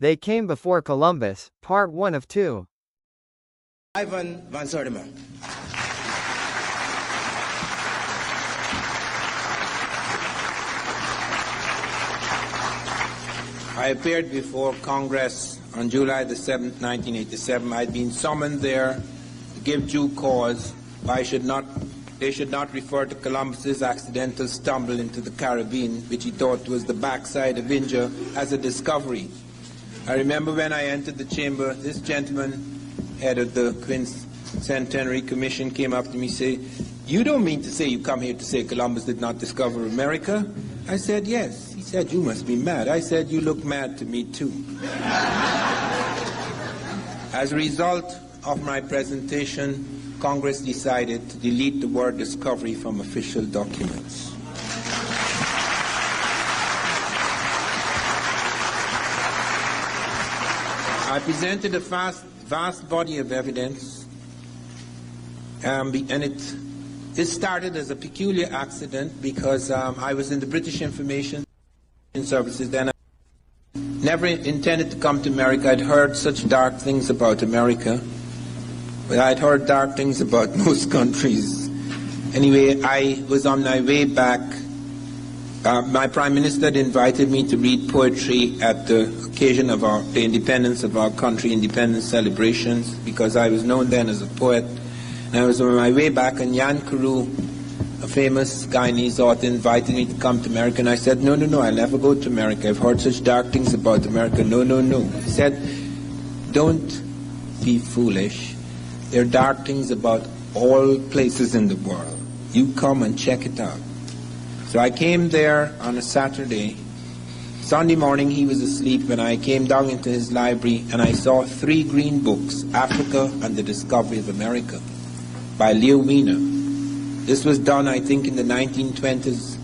They Came Before Columbus, Part 1 of 2. Ivan Van Sertima. I appeared before Congress on July the 7th, 1987. I'd been summoned there to give due cause why they should not refer to Columbus's accidental stumble into the Caribbean, which he thought was the backside of India, as a discovery. I remember when I entered the chamber, this gentleman, head of the Quincentenary Commission, came up to me and said, "You don't mean to say you come here to say Columbus did not discover America?" I said, "Yes." He said, "You must be mad." I said, "You look mad to me too." As a result of my presentation, Congress decided to delete the word discovery from official documents. I presented a vast body of evidence, and it started as a peculiar accident because I was in the British Information Services then. I never intended to come to America. I'd heard such dark things about America, but I'd heard dark things about most countries. Anyway, I was on my way back. My Prime Minister had invited me to read poetry at the occasion of the independence of our country, independence celebrations, because I was known then as a poet. And I was on my way back, and Jan Carew, a famous Guyanese author, invited me to come to America, and I said, no, I'll never go to America. I've heard such dark things about America. No. He said, "Don't be foolish. There are dark things about all places in the world. You come and check it out." So I came there on a Saturday. Sunday morning he was asleep, and I came down into his library and I saw 3 green books, Africa and the Discovery of America, by Leo Wiener. This was done, I think, in the 1920s.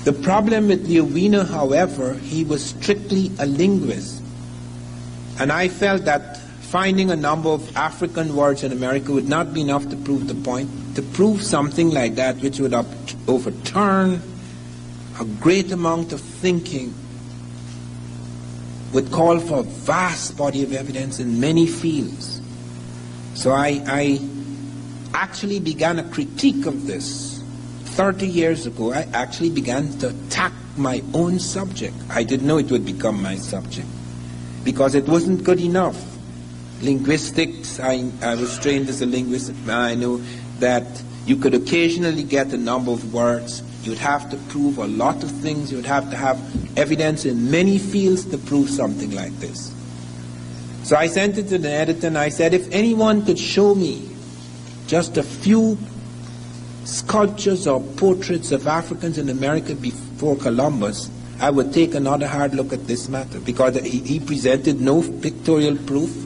The problem with Leo Wiener, however, he was strictly a linguist. And I felt that finding a number of African words in America would not be enough to prove the point. To prove something like that, which would overturn a great amount of thinking, would call for a vast body of evidence in many fields. So I actually began a critique of this. 30 years ago, I actually began to attack my own subject. I didn't know it would become my subject, because it wasn't good enough. Linguistics, I was trained as a linguist. I know that you could occasionally get a number of words. You'd have to prove a lot of things. You'd have to have evidence in many fields to prove something like this. So I sent it to the editor and I said, if anyone could show me just a few sculptures or portraits of Africans in America before Columbus, I would take another hard look at this matter, because he presented no pictorial proof.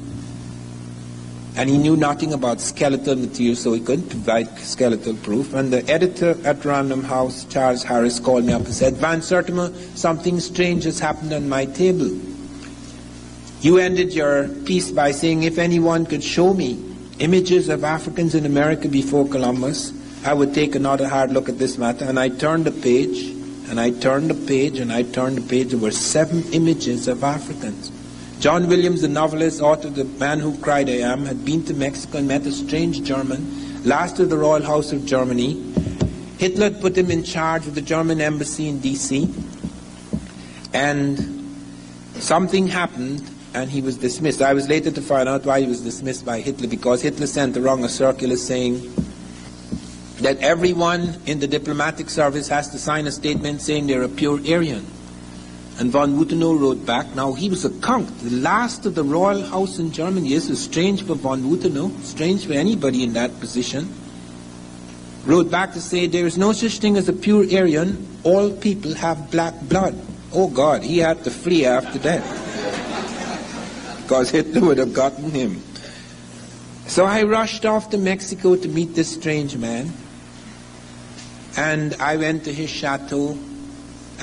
And he knew nothing about skeletal material, so he couldn't provide skeletal proof. And the editor at Random House, Charles Harris, called me up and said, "Van Sertima, something strange has happened on my table. You ended your piece by saying, if anyone could show me images of Africans in America before Columbus, I would take another hard look at this matter." And I turned the page, and I turned the page, and I turned the page. There were 7 images of Africans. John Williams, the novelist, author of The Man Who Cried I Am, had been to Mexico and met a strange German, last of the Royal House of Germany. Hitler had put him in charge of the German embassy in D.C. And something happened, and he was dismissed. I was later to find out why he was dismissed by Hitler, because Hitler sent around a circular saying that everyone in the diplomatic service has to sign a statement saying they're a pure Aryan. And von Wutenau wrote back. Now, he was a conk, the last of the royal house in Germany. This was strange for von Wutenau, strange for anybody in that position. Wrote back to say, there is no such thing as a pure Aryan. All people have black blood. Oh God, he had to flee after that, because Hitler would have gotten him. So I rushed off to Mexico to meet this strange man. And I went to his chateau.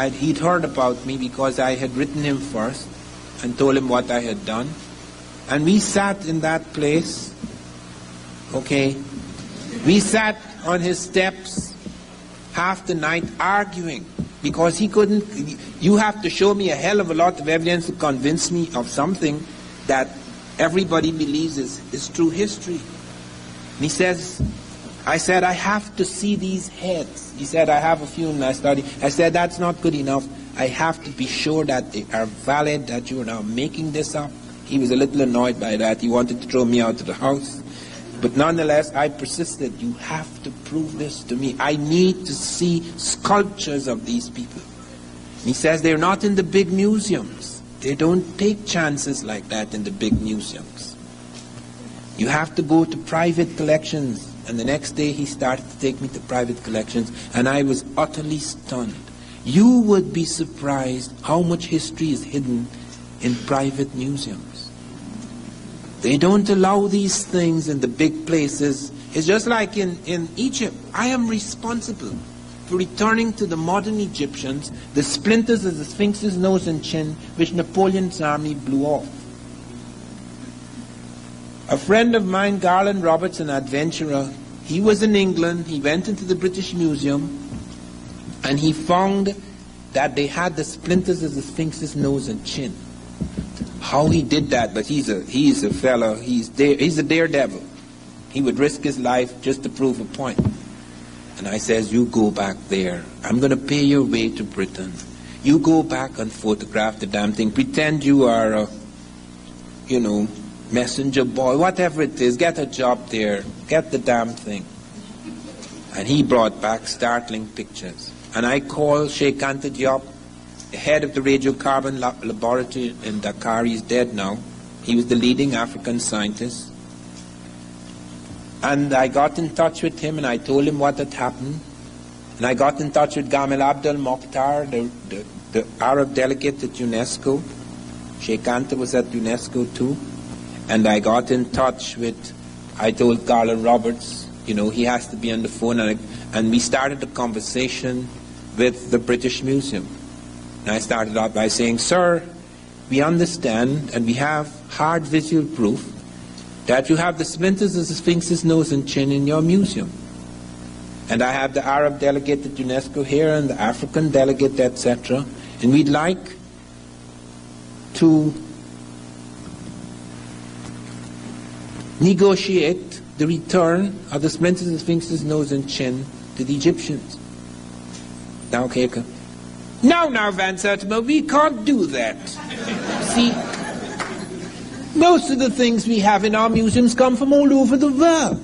He'd heard about me because I had written him first and told him what I had done. And we sat in that place, okay? We sat on his steps half the night arguing because he couldn't. You have to show me a hell of a lot of evidence to convince me of something that everybody believes is true history. And he says, I said, I have to see these heads. He said, I have a few in my study. I said, that's not good enough. I have to be sure that they are valid, that you are now making this up. He was a little annoyed by that. He wanted to throw me out of the house. But nonetheless, I persisted. You have to prove this to me. I need to see sculptures of these people. And he says they're not in the big museums. They don't take chances like that in the big museums. You have to go to private collections. And the next day he started to take me to private collections, and I was utterly stunned. You would be surprised how much history is hidden in private museums. They don't allow these things in the big places. It's just like in Egypt. I am responsible for returning to the modern Egyptians the splinters of the Sphinx's nose and chin which Napoleon's army blew off. A friend of mine, Garland Roberts, an adventurer, he was in England. He went into the British Museum and he found that they had the splinters of the Sphinx's nose and chin. How he did that, but he's a fellow, he's a daredevil. He would risk his life just to prove a point. And I says, you go back there. I'm going to pay your way to Britain. You go back and photograph the damn thing. Pretend you are a, messenger boy, whatever it is. Get a job there. Get the damn thing. And he brought back startling pictures. And I called Sheikh Anta Diop, the head of the radiocarbon laboratory in Dakar. He's dead now. He was the leading African scientist. And I got in touch with him and I told him what had happened. And I got in touch with Gamal Abdel Mokhtar, the Arab delegate at UNESCO. Sheikh Anta was at UNESCO too. And I got in touch with, I told Garland Roberts, he has to be on the phone. And we started a conversation with the British Museum. And I started out by saying, sir, we understand and we have hard visual proof that you have the splinters of the Sphinx's nose and chin in your museum. And I have the Arab delegate at UNESCO here and the African delegate, etc. And we'd like to negotiate the return of the splinters of the Sphinx's nose and chin to the Egyptians. Now, Now, Van Sertima, we can't do that. See, most of the things we have in our museums come from all over the world.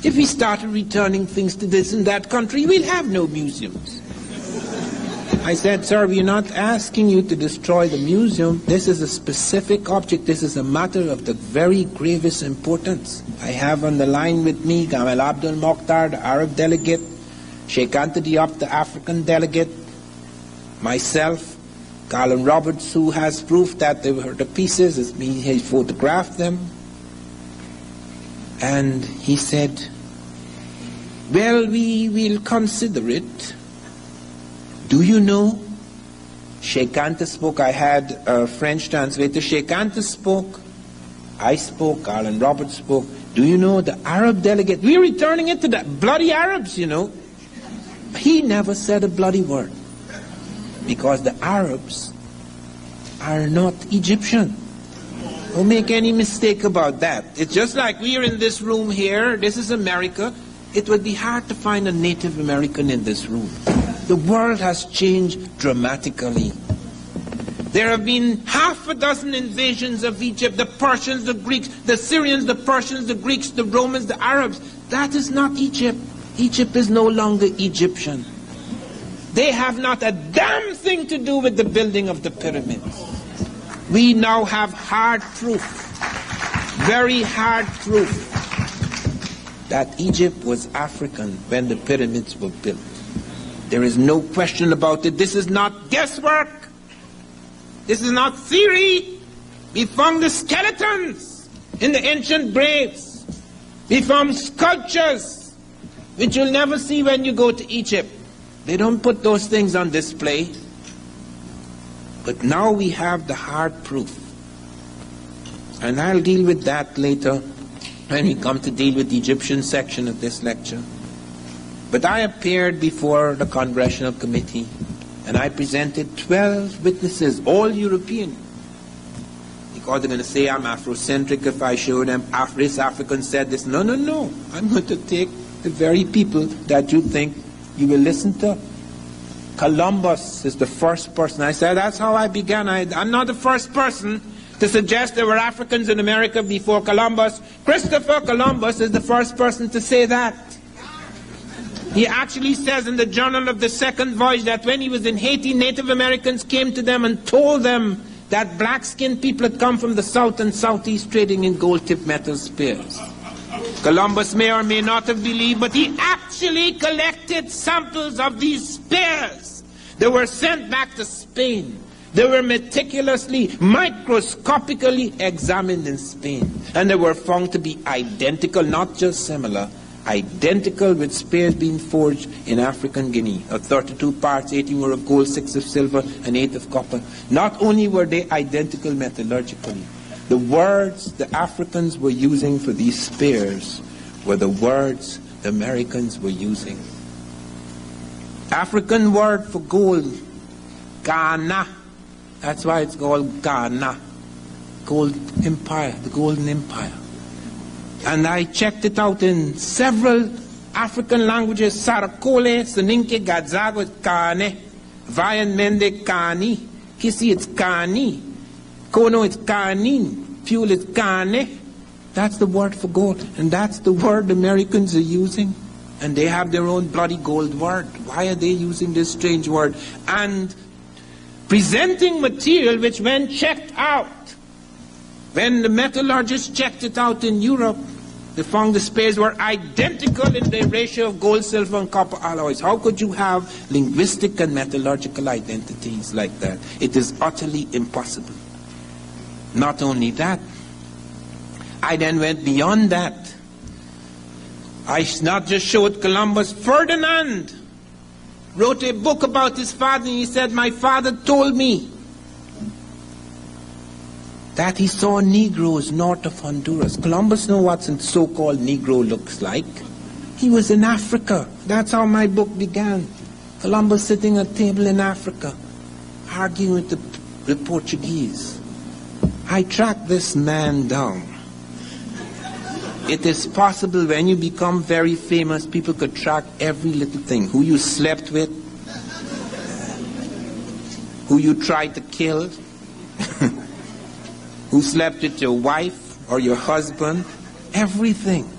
If we started returning things to this and that country, we'll have no museums. I said, sir, we're not asking you to destroy the museum. This is a specific object. This is a matter of the very gravest importance. I have on the line with me Gamal Abdel Mokhtar, the Arab delegate, Sheikh Anta Diop, the African delegate, myself, Garland Roberts, who has proof that they were the pieces, it's me, he photographed them. And he said, well, we will consider it. Do you know? Sheikh Anta spoke. I had a French translator. Sheikh Anta spoke. I spoke. Garland Roberts spoke. Do you know the Arab delegate? We're returning it to the bloody Arabs, He never said a bloody word. Because the Arabs are not Egyptian. Don't make any mistake about that. It's just like we are in this room here. This is America. It would be hard to find a Native American in this room. The world has changed dramatically. There have been half a dozen invasions of Egypt. The Persians, the Greeks, the Syrians, the Persians, the Greeks, the Romans, the Arabs. That is not Egypt. Egypt is no longer Egyptian. They have not a damn thing to do with the building of the pyramids. We now have hard proof, very hard proof, that Egypt was African when the pyramids were built. There is no question about it. This is not guesswork. This is not theory. We found the skeletons in the ancient graves. We found sculptures, which you'll never see when you go to Egypt. They don't put those things on display. But now we have the hard proof. And I'll deal with that later when we come to deal with the Egyptian section of this lecture. But I appeared before the Congressional Committee And I presented 12 witnesses, all European. Because they're going to say I'm Afrocentric if I show them this African said this. No, no, no. I'm going to take the very people that you think you will listen to. Columbus is the first person. I said, that's how I began. I'm not the first person to suggest there were Africans in America before Columbus. Christopher Columbus is the first person to say that. He actually says in the Journal of the Second Voyage that when he was in Haiti, Native Americans came to them and told them that black-skinned people had come from the south and southeast trading in gold-tipped metal spears. Columbus may or may not have believed, but he actually collected samples of these spears. They were sent back to Spain. They were meticulously, microscopically examined in Spain. And they were found to be identical, not just similar, identical with spears being forged in African Guinea. Of 32 parts, 18 were of gold, 6 of silver, and 8 of copper. Not only were they identical metallurgically, the words the Africans were using for these spears were the words the Americans were using. African word for gold, Ghana. That's why it's called Ghana. Gold Empire, the Golden Empire. And I checked it out in several African languages. Sarakole, Soninke, Gadzago, it's Kane. Vayan Mende, Kani. Kisi, it's Kani. Kono, it's Kanin. Fuel, it's Kane. That's the word for gold. And that's the word Americans are using. And they have their own bloody gold word. Why are they using this strange word? And presenting material which when checked out, when the metallurgists checked it out in Europe, they found the spears were identical in the ratio of gold, silver, and copper alloys. How could you have linguistic and metallurgical identities like that? It is utterly impossible. Not only that, I then went beyond that. I not just showed Columbus. Ferdinand wrote a book about his father, and he said, my father told me that he saw Negroes north of Honduras. Columbus knew what a so-called Negro looks like. He was in Africa. That's how my book began. Columbus sitting at a table in Africa, arguing with the Portuguese. I tracked this man down. It is possible when you become very famous, people could track every little thing. Who you slept with, who you tried to kill, who slept with your wife or your husband, everything.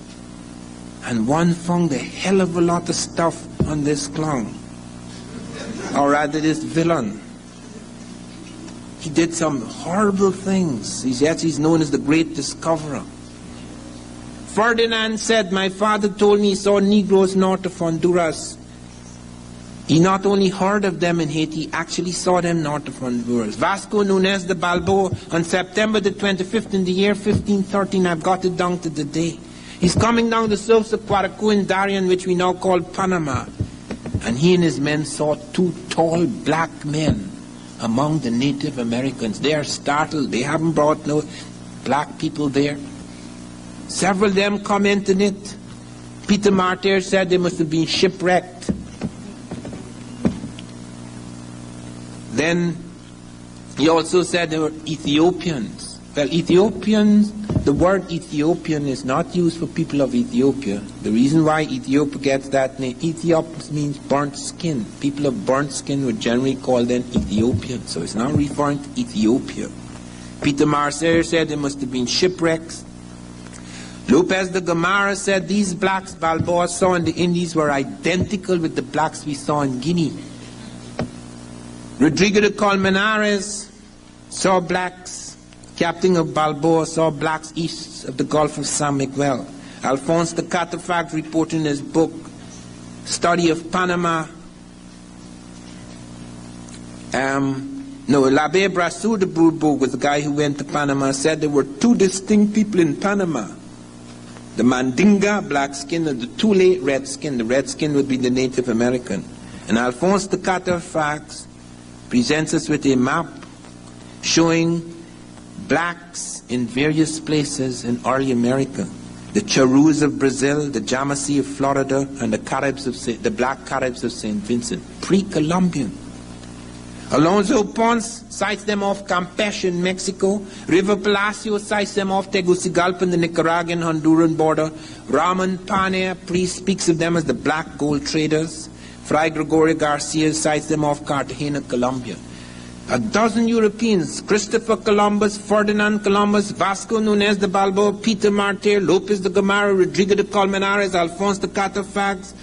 And one found a hell of a lot of stuff on this clown, or rather this villain. He did some horrible things, yet he's known as the great discoverer. Ferdinand said, my father told me he saw Negroes north of Honduras. He not only heard of them in Haiti, he actually saw them north of Honduras. Vasco Núñez de Balboa, on September the 25th in the year 1513, I've got it down to the day. He's coming down the slopes of Guaracu in Darien, which we now call Panama. And he and his men saw 2 tall black men among the Native Americans. They are startled. They haven't brought no black people there. Several of them commented it. Peter Martyr said they must have been shipwrecked. Then he also said they were Ethiopians. Well, Ethiopians, the word Ethiopian is not used for people of Ethiopia. The reason why Ethiopia gets that name, Ethiop means burnt skin. People of burnt skin would generally call them Ethiopians. So it's not referring to Ethiopia. Peter Martyr said they must have been shipwrecks. Lopez de Gomara said these blacks Balboa saw in the Indies were identical with the blacks we saw in Guinea. Rodrigo de Colmenares saw blacks. Captain of Balboa saw blacks east of the Gulf of San Miguel. Alphonse de Catafalque reported in his book, Study of Panama. L'Abbé Brasseur de Bourbourg was the guy who went to Panama, said there were 2 distinct people in Panama. The Mandinga, black skin, and the Tule, red skin. The red skin would be the Native American. And Alphonse de Catafalque presents us with a map showing blacks in various places in early America. The Charus of Brazil, the Yamasee of Florida, and the Black Caribs of St. Vincent, pre-Columbian. Alonso Ponce cites them off Campeche in Mexico. River Palacio cites them off Tegucigalpa in the Nicaraguan, Honduran border. Ramon Pane, a priest, speaks of them as the black gold traders. Fray Gregorio Garcia cites them off Cartagena, Colombia. A dozen Europeans, Christopher Columbus, Ferdinand Columbus, Vasco Núñez de Balboa, Peter Martyr, Lopez de Gomara, Rodrigo de Colmenares, Alfonso de Catafags,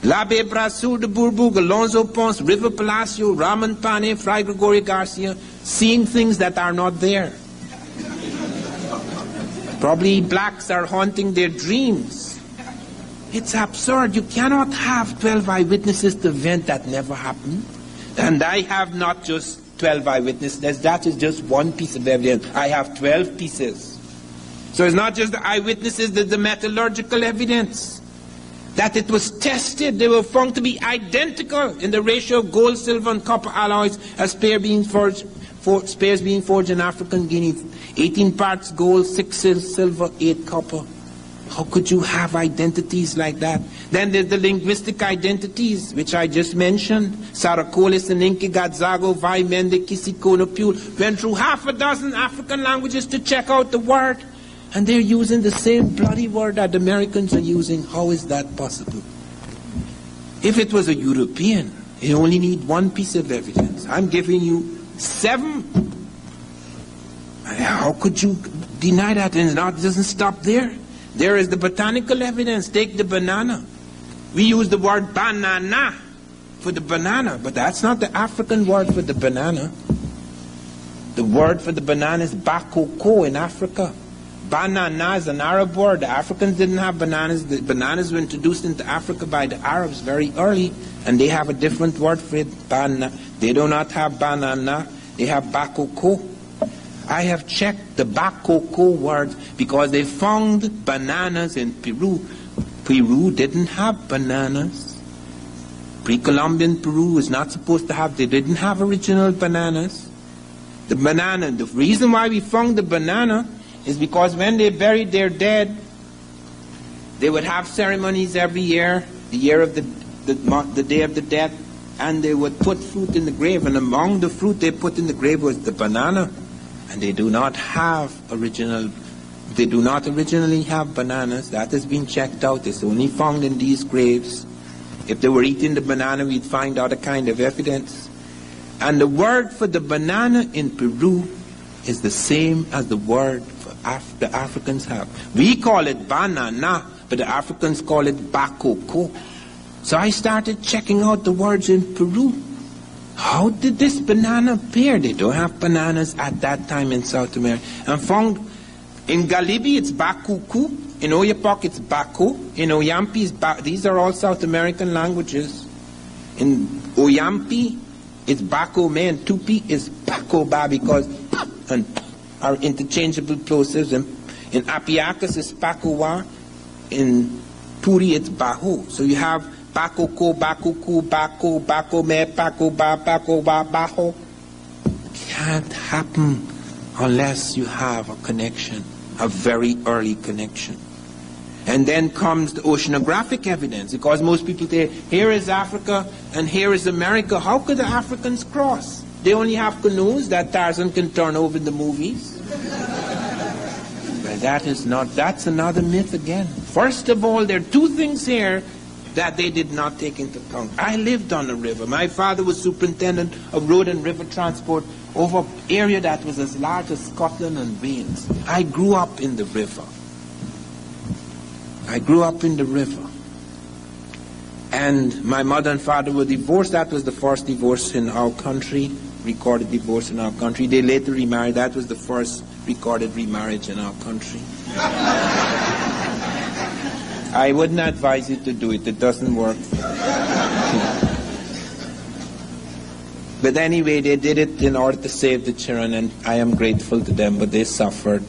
L'Abbé Brasseur de Bourbourg, Alonso Ponce, River Palacio, Ramon Pane, Fray Gregorio Garcia, seeing things that are not there. Probably blacks are haunting their dreams. It's absurd. You cannot have 12 eyewitnesses to an event that never happened. And I have not just 12 eyewitnesses. That is just one piece of evidence. I have 12 pieces. So it's not just the eyewitnesses, there's the metallurgical evidence. That it was tested, they were found to be identical in the ratio of gold, silver, and copper alloys as spares being forged in African Guinea. 18 parts gold, 6 silver, 8 copper. How could you have identities like that? Then there's the linguistic identities, which I just mentioned. Saracolis, Aninke, Gadzago, Vai, Mende, Kisikono, Pule went through half a dozen African languages to check out the word. And they're using the same bloody word that the Americans are using. How is that possible? If it was a European, you only need one piece of evidence. I'm giving you 7. How could you deny that? And it doesn't stop there. There is the botanical evidence. Take the banana. We use the word banana for the banana, but that's not the African word for the banana. The word for the banana is bakoko in Africa. Banana is an Arab word. The Africans didn't have bananas. The bananas were introduced into Africa by the Arabs very early, and they have a different word for it. Banana. They do not have banana. They have bakoko. I have checked the bakoko word because they found bananas in Peru. Peru didn't have bananas. Pre-Columbian Peru is not supposed to have. They didn't have original bananas. The banana. The reason why we found the banana is because when they buried their dead, they would have ceremonies every year, the year of the day of the death, and they would put fruit in the grave, and among the fruit they put in the grave was the banana. And they do not originally have bananas. That has been checked out. It's only found in these graves. If they were eating the banana, we'd find other kind of evidence. And the word for the banana in Peru is the same as the word the Africans have. We call it banana, but the Africans call it bakoko. So I started checking out the words in Peru. How did this banana appear? They don't have bananas at that time in South America. And found in Galibi it's bakuku, in Oyapock it's bako, in Oyampi it's these are all South American languages. In Oyampi it's bako me, and Tupi is bako ba, because and are interchangeable plosives. In Apiacus it's pakowa, in Puri it's baho. So you have bakoko, bakuku, bako, bako me, bako ba, baho. Can't happen unless you have a connection, a very early connection. And then comes the oceanographic evidence, because most people say, here is Africa and here is America. How could the Africans cross? They only have canoes that Tarzan can turn over in the movies. But that's another myth again. First of all, there are 2 things here that they did not take into account. I lived on a river. My father was superintendent of road and river transport over an area that was as large as Scotland and Wales. I grew up in the river. And my mother and father were divorced. That was the first divorce in our country, recorded divorce in our country. They later remarried. That was the first recorded remarriage in our country. I wouldn't advise you to do it. It doesn't work. But anyway, they did it in order to save the children, and I am grateful to them, but they suffered.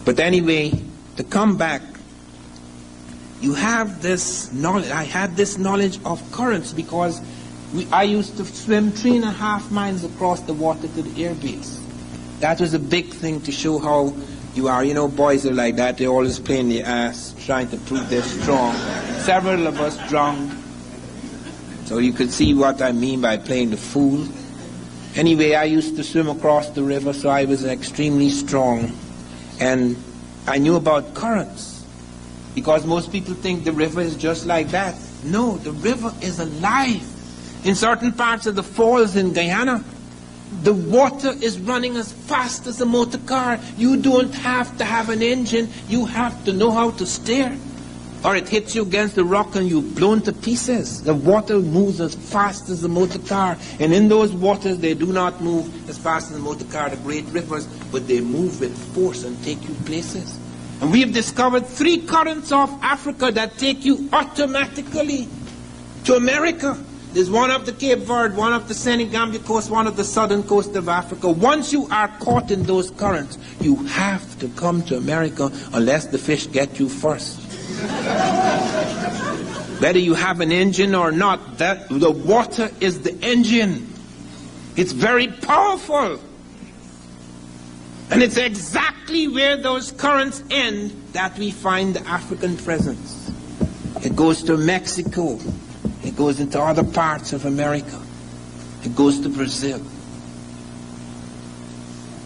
But anyway, to come back, you have this knowledge. I had this knowledge of currents because I used to swim 3.5 miles across the water to the air base. That was a big thing to show how you are. You know, boys are like that. They're always playing the ass, trying to prove they're strong. Several of us drowned. So you could see what I mean by playing the fool. Anyway, I used to swim across the river, so I was extremely strong. And I knew about currents, because most people think the river is just like that. No, the river is alive. In certain parts of the falls in Guyana, the water is running as fast as a motor car. You don't have to have an engine, you have to know how to steer. Or it hits you against the rock and you're blown to pieces. The water moves as fast as a motor car. And in those waters, they do not move as fast as a motor car, the great rivers, but they move with force and take you places. And we have discovered 3 currents of Africa that take you automatically to America. There's one of the Cape Verde, one of the Senegambia coast, one of the southern coast of Africa. Once you are caught in those currents, you have to come to America unless the fish get you first. Whether you have an engine or not, the water is the engine. It's very powerful. And it's exactly where those currents end that we find the African presence. It goes to Mexico. It goes into other parts of America. It goes to Brazil.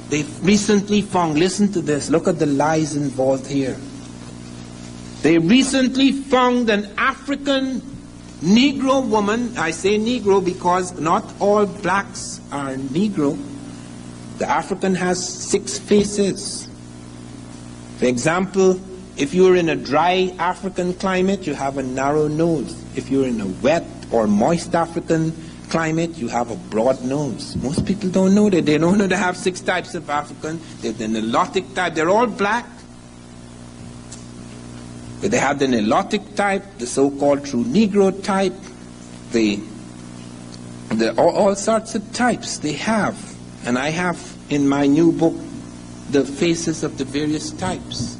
They've recently found, listen to this, look at the lies involved here. They recently found an African Negro woman. I say Negro because not all blacks are Negro. The African has 6 faces. For example, if you're in a dry African climate, you have a narrow nose. If you're in a wet or moist African climate, you have a broad nose. Most people don't know that. They don't know they have 6 types of African. There's the Nilotic type. They're all black. But they have the Nilotic type, the so-called true Negro type, all sorts of types they have. And I have in my new book the faces of the various types.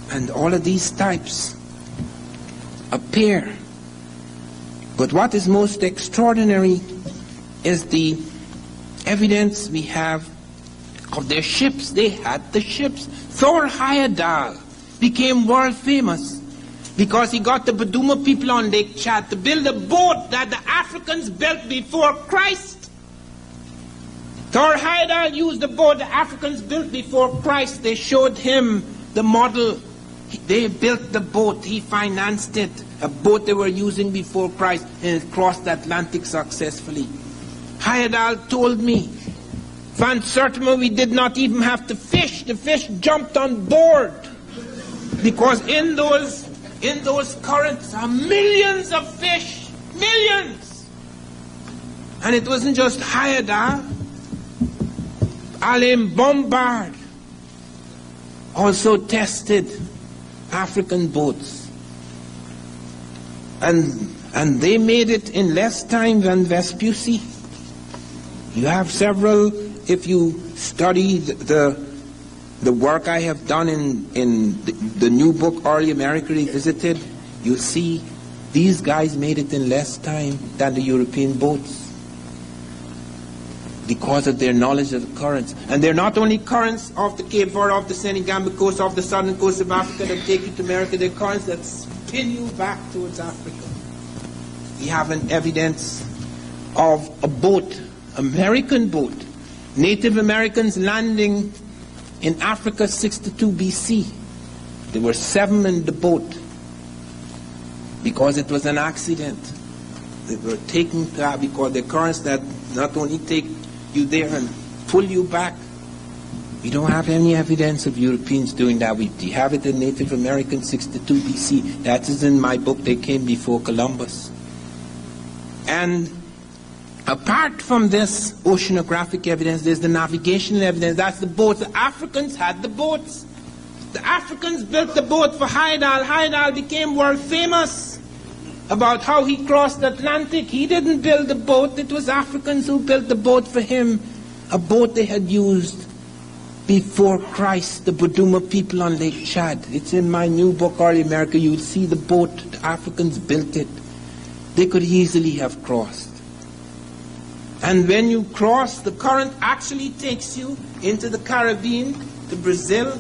And all of these types appear. But what is most extraordinary is the evidence we have of their ships. They had the ships. Thor Heyerdahl became world famous because he got the Baduma people on Lake Chad to build a boat that the Africans built before Christ. Thor Heyerdahl used the boat the Africans built before Christ. They showed him the model. They built the boat. He financed it. A boat they were using before Christ, and it crossed the Atlantic successfully. Heyerdahl told me, Van Sertima, we did not even have to fish. The fish jumped on board. Because in those currents are millions of fish. Millions. And it wasn't just Heyerdahl. Alain Bombard also tested African boats. And they made it in less time than Vespucci. You have several, if you study the work I have done in the new book, Early America Revisited, you see these guys made it in less time than the European boats because of their knowledge of the currents. And they're not only currents off the Cape Verde, off the Senegambia coast, off the southern coast of Africa that take you to America. They're currents that spin you back towards Africa. We have an evidence of a boat, American boat, Native Americans landing in Africa 62 BC. There were 7 in the boat because it was an accident. They were taken because the currents that not only take you there and pull you back. We don't have any evidence of Europeans doing that. We have it in Native American 62 BC. That is in my book. They came before Columbus. And apart from this oceanographic evidence, there's the navigational evidence. That's the boats. The Africans had the boats. The Africans built the boat for Heyerdahl. Heyerdahl became world famous about how he crossed the Atlantic. He didn't build the boat. It was Africans who built the boat for him. A boat they had used before Christ, the Baduma people on Lake Chad. It's in my new book, Early America. You'll see the boat. The Africans built it. They could easily have crossed. And when you cross, the current actually takes you into the Caribbean, to Brazil,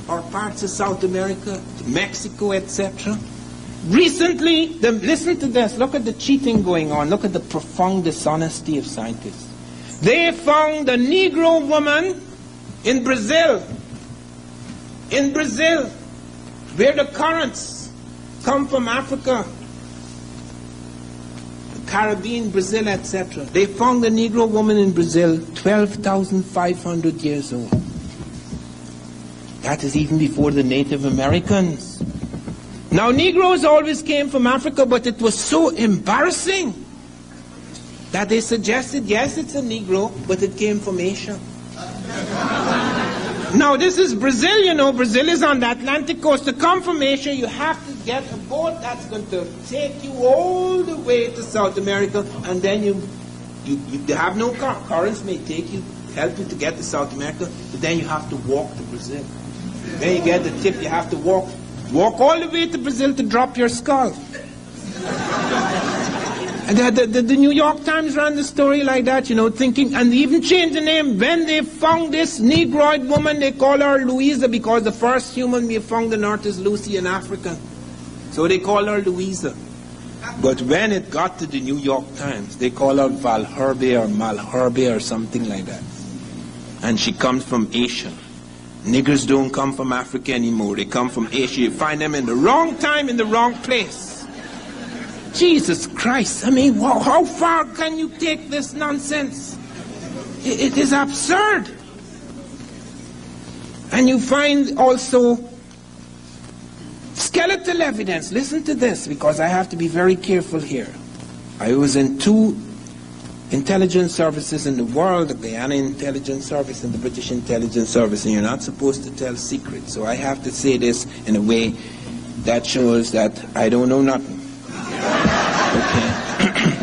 or parts of South America, to Mexico, etc. Recently, listen to this, look at the cheating going on, look at the profound dishonesty of scientists. They found a Negro woman in Brazil, where the currents come from Africa, the Caribbean, Brazil, etc. They found a Negro woman in Brazil, 12,500 years old. That is even before the Native Americans. Now, Negroes always came from Africa, but it was so embarrassing that they suggested, yes, it's a Negro, but it came from Asia. Now, this is Brazil, you know. Brazil is on the Atlantic coast. To come from Asia, you have to get a boat that's going to take you all the way to South America, and then you have no car. Currents may take you, help you to get to South America, but then you have to walk to Brazil. Then you get the tip, you have to walk all the way to Brazil to drop your skull. And the New York Times ran the story like that, you know, thinking, and they even changed the name. When they found this Negroid woman, they call her Louisa, because the first human we found on earth is Lucy, an African. So they call her Louisa. But when it got to the New York Times, they call her Valherbe or Malherbe or something like that. And she comes from Asia. Niggers don't come from Africa anymore. They come from Asia. You find them in the wrong time, in the wrong place. Jesus Christ. I mean, how far can you take this nonsense? It is absurd. And you find also skeletal evidence. Listen to this, because I have to be very careful here. I was in 2 intelligence services in the world, the Guyana Intelligence Service and the British Intelligence Service, and you're not supposed to tell secrets. So I have to say this in a way that shows that I don't know nothing. Okay.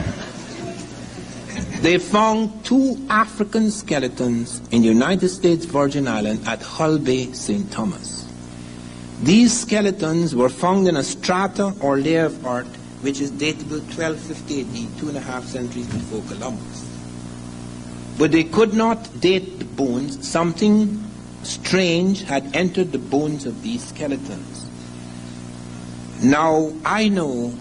They found 2 African skeletons in the United States Virgin Islands at Hull Bay, St. Thomas. These skeletons were found in a strata or layer of earth which is datable 1250 AD, 2.5 centuries before Columbus. But they could not date the bones. Something strange had entered the bones of these skeletons. Now, I know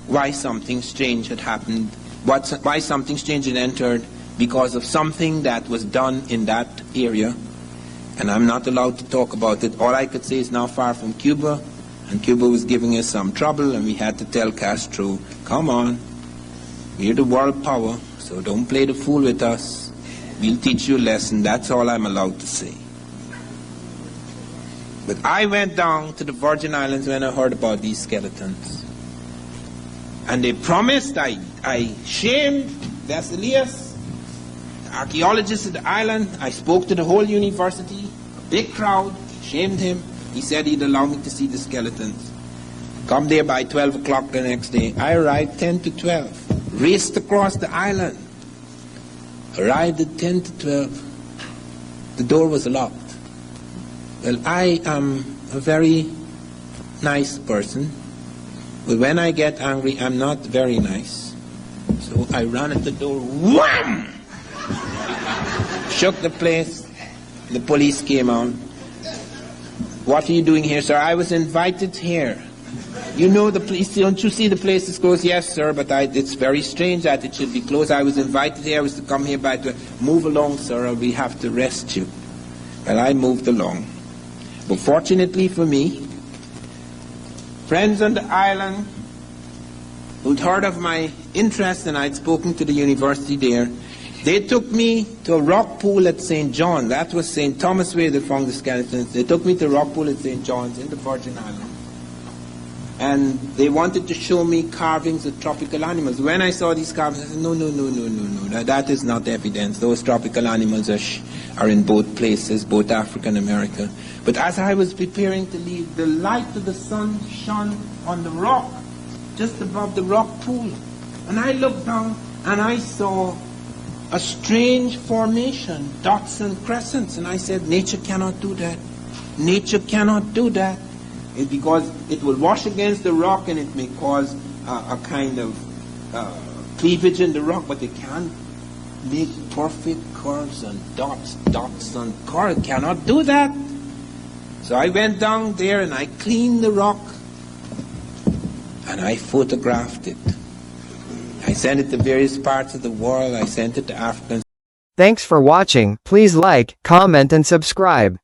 why something strange had happened, why something strange had entered, because of something that was done in that area, and I'm not allowed to talk about it. All I could say is now far from Cuba, and Cuba was giving us some trouble, and we had to tell Castro, come on, we're the world power, so don't play the fool with us. We'll teach you a lesson. That's all I'm allowed to say. But I went down to the Virgin Islands when I heard about these skeletons. And they promised, I shamed Vesalius, the archaeologist of the island. I spoke to the whole university, a big crowd, shamed him. He said he'd allow me to see the skeletons. Come there by 12 o'clock the next day. I arrived 10 to 12. Raced across the island. Arrived at 10 to 12. The door was locked. Well, I am a very nice person. But when I get angry, I'm not very nice. So I ran at the door. Wham! Shook the place. The police came out. What are you doing here, sir? I was invited here. You know the police, don't you see the place is closed? Yes, sir, but it's very strange that it should be closed. I was invited here. I was to come here by to move along, sir, or we have to arrest you. Well, I moved along. But fortunately for me, friends on the island who'd heard of my interest, and I'd spoken to the university there, they took me to a rock pool at St. John. That was St. Thomas where they found the skeletons. They took me to a rock pool at St. John's in the Virgin Islands. And they wanted to show me carvings of tropical animals. When I saw these carvings, I said, no. That is not evidence. Those tropical animals are in both places, both Africa and America. But as I was preparing to leave, the light of the sun shone on the rock, just above the rock pool. And I looked down and I saw a strange formation, dots and crescents. And I said, nature cannot do that. Nature cannot do that. It's because it will wash against the rock and it may cause a kind of cleavage in the rock, but it can't make perfect curves and dots and curves. It cannot do that. So I went down there and I cleaned the rock and I photographed it. I sent it to various parts of the world. I sent it to Africans. Thanks for watching. Please like, comment and subscribe.